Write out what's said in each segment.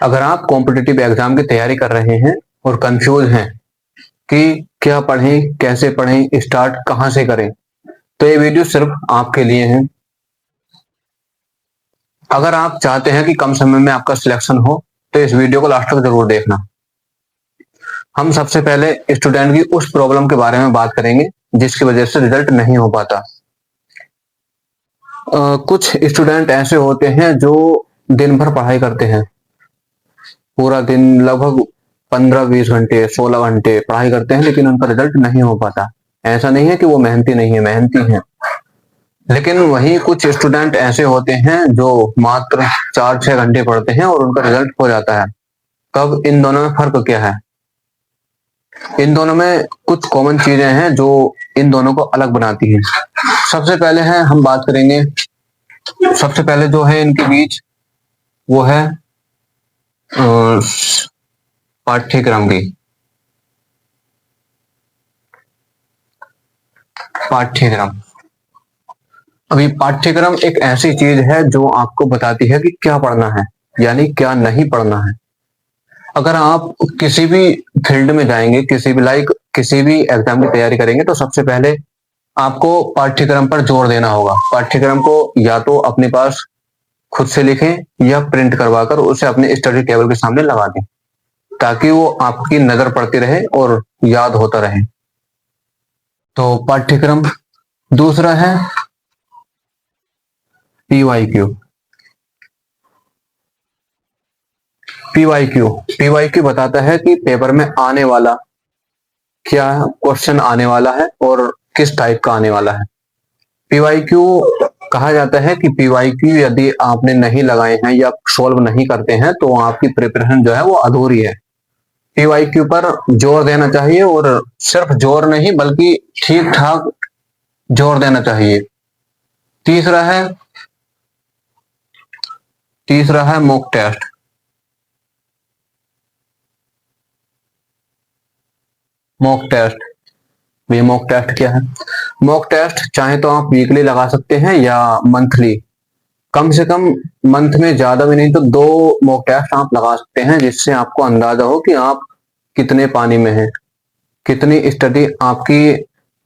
अगर आप competitive exam की तैयारी कर रहे हैं और कंफ्यूज हैं कि क्या पढ़ें, कैसे पढ़ें, स्टार्ट कहां से करें, तो ये वीडियो सिर्फ आपके लिए है। अगर आप चाहते हैं कि कम समय में आपका सिलेक्शन हो तो इस वीडियो को लास्ट तक जरूर देखना। हम सबसे पहले स्टूडेंट की उस प्रॉब्लम के बारे में बात करेंगे जिसकी वजह से रिजल्ट नहीं हो पाता। कुछ स्टूडेंट ऐसे होते हैं जो दिन भर पढ़ाई करते हैं, पूरा दिन लगभग 15-20 घंटे 16 घंटे पढ़ाई करते हैं, लेकिन उनका रिजल्ट नहीं हो पाता। ऐसा नहीं है कि वो मेहनती नहीं है, मेहनती हैं, लेकिन वहीं कुछ स्टूडेंट ऐसे होते हैं जो मात्र 4-6 घंटे पढ़ते हैं और उनका रिजल्ट हो जाता है। तब इन दोनों में फर्क क्या है? इन दोनों में कुछ कॉमन चीजें हैं जो इन दोनों को अलग बनाती हैं। सबसे पहले है, हम बात करेंगे, सबसे पहले जो है इनके बीच वो है पाठ्यक्रम की। पाठ्यक्रम, अभी पाठ्यक्रम एक ऐसी चीज है जो आपको बताती है कि क्या पढ़ना है, यानी क्या नहीं पढ़ना है। अगर आप किसी भी फील्ड में जाएंगे, किसी भी एग्जाम की तैयारी करेंगे, तो सबसे पहले आपको पाठ्यक्रम पर जोर देना होगा। पाठ्यक्रम को या तो अपने पास खुद से लिखें या प्रिंट करवाकर उसे अपने स्टडी टेबल के सामने लगा दें, ताकि वो आपकी नजर पड़ती रहे और याद होता रहे। तो पाठ्यक्रम। दूसरा है पीवाईक्यू। पीवाईक्यू बताता है कि पेपर में आने वाला क्या क्वेश्चन आने वाला है और किस टाइप का आने वाला है। पीवाईक्यू कहा जाता है कि पीवाईक्यू यदि आपने नहीं लगाए हैं या सॉल्व नहीं करते हैं तो आपकी प्रिपरेशन जो है वो अधूरी है। पीवाईक्यू पर जोर देना चाहिए, और सिर्फ जोर नहीं बल्कि ठीक ठाक जोर देना चाहिए। तीसरा है मॉक टेस्ट। मॉक टेस्ट क्या है? मॉक टेस्ट चाहे तो आप वीकली लगा सकते हैं या मंथली। कम से कम मंथ में, ज्यादा भी नहीं तो 2 मॉक टेस्ट आप लगा सकते हैं, जिससे आपको अंदाजा हो कि आप कितने पानी में हैं, कितनी स्टडी आपकी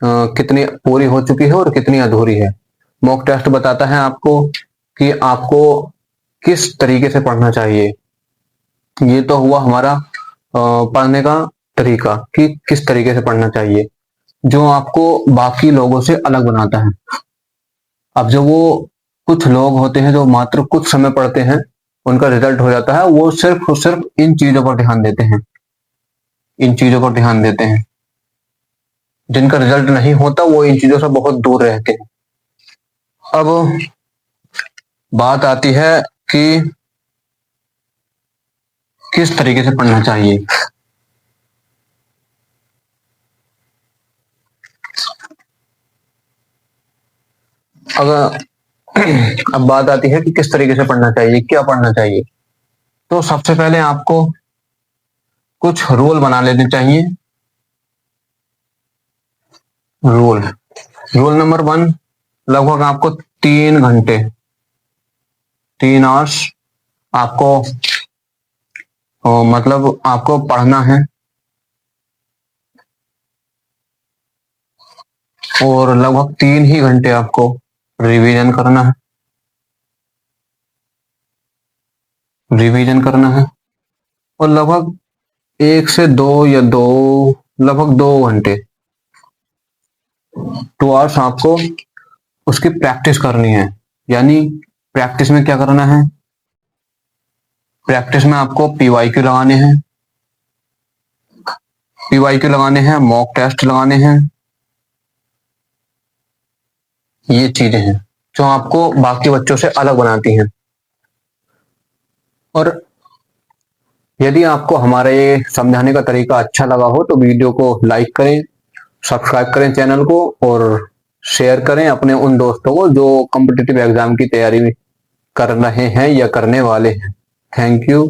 कितनी पूरी हो चुकी है और कितनी अधूरी है। मॉक टेस्ट बताता है आपको कि आपको किस तरीके से पढ़ना चाहिए। ये तो हुआ हमारा पढ़ने का तरीका कि किस तरीके से पढ़ना चाहिए, जो आपको बाकी लोगों से अलग बनाता है। अब जो वो कुछ लोग होते हैं जो मात्र कुछ समय पढ़ते हैं, उनका रिजल्ट हो जाता है, वो सिर्फ और सिर्फ इन चीजों पर ध्यान देते हैं, जिनका रिजल्ट नहीं होता वो इन चीजों से बहुत दूर रहते हैं। अब बात आती है कि किस तरीके से पढ़ना चाहिए। अगर अब बात आती है कि किस तरीके से पढ़ना चाहिए, क्या पढ़ना चाहिए, तो सबसे पहले आपको कुछ रूल बना लेने चाहिए। रूल नंबर 1, लगभग आपको 3 घंटे 3 आवर्स आपको मतलब आपको पढ़ना है, और लगभग 3 ही घंटे आपको रिवीजन करना है, और लगभग 1 से 2 या 2 लगभग 2 घंटे 2 आवर्स आपको उसकी प्रैक्टिस करनी है। यानी प्रैक्टिस में क्या करना है? प्रैक्टिस में आपको पीवाईक्यू लगाने हैं, मॉक टेस्ट लगाने हैं। ये चीजें हैं जो आपको बाकी बच्चों से अलग बनाती हैं। और यदि आपको हमारा ये समझाने का तरीका अच्छा लगा हो तो वीडियो को लाइक करें, सब्सक्राइब करें चैनल को, और शेयर करें अपने उन दोस्तों को जो कॉम्पिटिटिव एग्जाम की तैयारी कर रहे हैं या करने वाले हैं। Thank you.